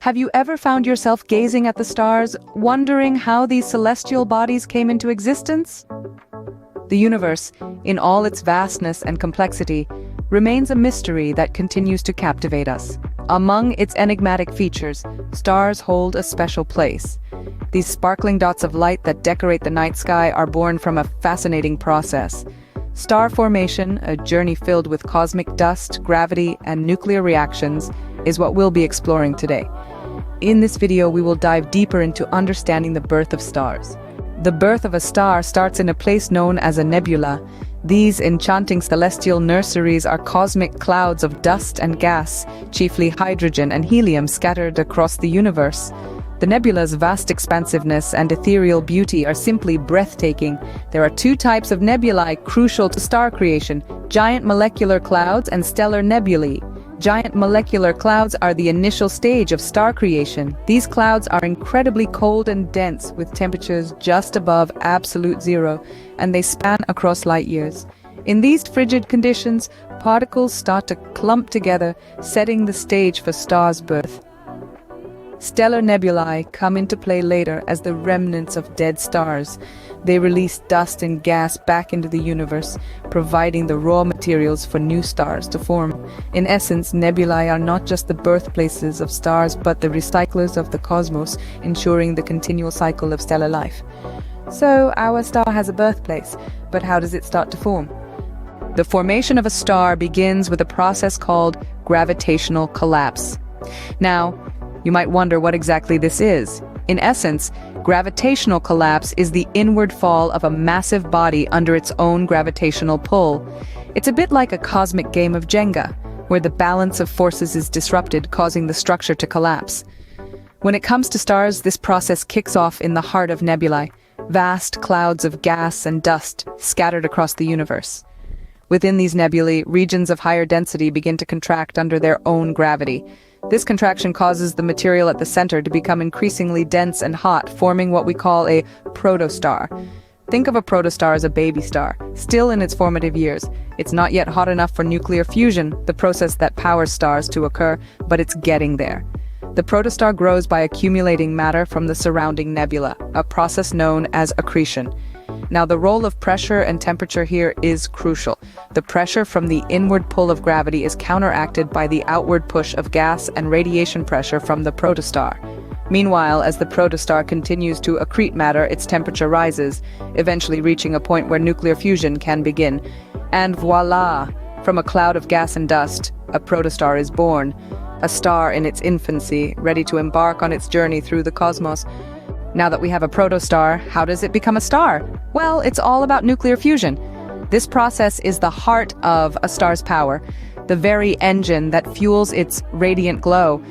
Have you ever found yourself gazing at the stars, wondering how these celestial bodies came into existence? The universe, in all its vastness and complexity, remains a mystery that continues to captivate us. Among its enigmatic features, stars hold a special place. These sparkling dots of light that decorate the night sky are born from a fascinating process. Star formation, a journey filled with cosmic dust, gravity, and nuclear reactions, is what we'll be exploring today. In this video, we will dive deeper into understanding the birth of stars. The birth of a star starts in a place known as a nebula. These enchanting celestial nurseries are cosmic clouds of dust and gas, chiefly hydrogen and helium scattered across the universe. The nebula's vast expansiveness and ethereal beauty are simply breathtaking. There are two types of nebulae crucial to star creation: giant molecular clouds and stellar nebulae. Giant molecular clouds are the initial stage of star creation. These clouds are incredibly cold and dense, with temperatures just above absolute zero, and they span across light years. In these frigid conditions, particles start to clump together, setting the stage for stars' birth. Stellar nebulae come into play later as the remnants of dead stars. They release dust and gas back into the universe, providing the raw materials for new stars to form. In essence, nebulae are not just the birthplaces of stars, but the recyclers of the cosmos, ensuring the continual cycle of stellar life. So, our star has a birthplace, but how does it start to form? The formation of a star begins with a process called gravitational collapse. Now, you might wonder what exactly this is. In essence, gravitational collapse is the inward fall of a massive body under its own gravitational pull. It's a bit like a cosmic game of Jenga, where the balance of forces is disrupted, causing the structure to collapse. When it comes to stars, this process kicks off in the heart of nebulae, vast clouds of gas and dust scattered across the universe. Within these nebulae, regions of higher density begin to contract under their own gravity. This contraction causes the material at the center to become increasingly dense and hot, forming what we call a protostar. Think of a protostar as a baby star, still in its formative years. It's not yet hot enough for nuclear fusion, the process that powers stars, to occur, but it's getting there. The protostar grows by accumulating matter from the surrounding nebula, a process known as accretion. Now, the role of pressure and temperature here is crucial. The pressure from the inward pull of gravity is counteracted by the outward push of gas and radiation pressure from the protostar. Meanwhile, as the protostar continues to accrete matter, its temperature rises, eventually reaching a point where nuclear fusion can begin. And voila! From a cloud of gas and dust, a protostar is born. A star in its infancy, ready to embark on its journey through the cosmos. Now that we have a protostar, how does it become a star? Well, it's all about nuclear fusion. This process is the heart of a star's power, the very engine that fuels its radiant glow.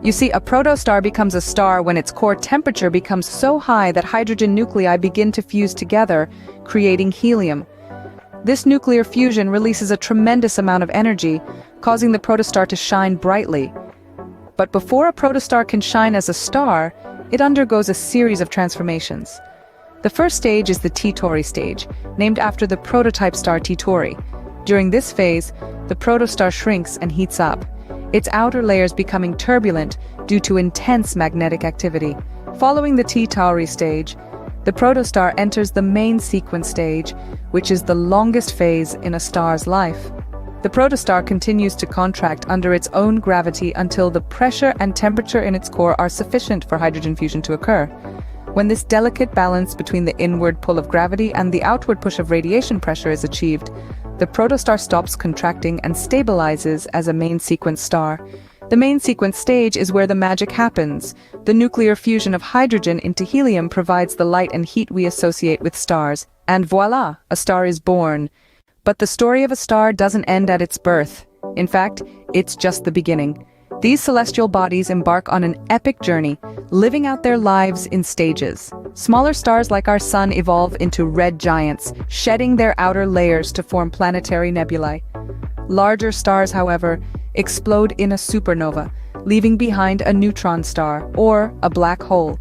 You see, a protostar becomes a star when its core temperature becomes so high that hydrogen nuclei begin to fuse together, creating helium. This nuclear fusion releases a tremendous amount of energy, causing the protostar to shine brightly. But before a protostar can shine as a star, it undergoes a series of transformations. The first stage is the T-Tauri stage, named after the prototype star T-Tauri. During this phase, the protostar shrinks and heats up, its outer layers becoming turbulent due to intense magnetic activity. Following the T-Tauri stage, the protostar enters the main sequence stage, which is the longest phase in a star's life. The protostar continues to contract under its own gravity until the pressure and temperature in its core are sufficient for hydrogen fusion to occur. When this delicate balance between the inward pull of gravity and the outward push of radiation pressure is achieved, the protostar stops contracting and stabilizes as a main sequence star. The main sequence stage is where the magic happens. The nuclear fusion of hydrogen into helium provides the light and heat we associate with stars. And voila, a star is born. But the story of a star doesn't end at its birth. In fact, it's just the beginning. These celestial bodies embark on an epic journey, living out their lives in stages. Smaller stars like our Sun evolve into red giants, shedding their outer layers to form planetary nebulae. Larger stars, however, explode in a supernova, leaving behind a neutron star, or a black hole.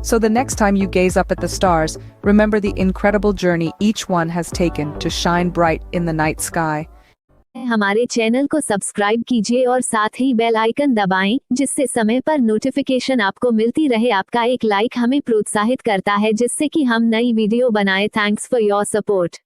So the next time you gaze up at the stars, remember the incredible journey each one has taken to shine bright in the night sky. हमारे channel को subscribe कीजिए और साथ ही bell icon दबाएं, जिससे समय पर notification आपको मिलती रहे। आपका एक लाइक हमें प्रोत्साहित करता है जिससे कि हम नई वीडियो बनाएं। Thanks for your support.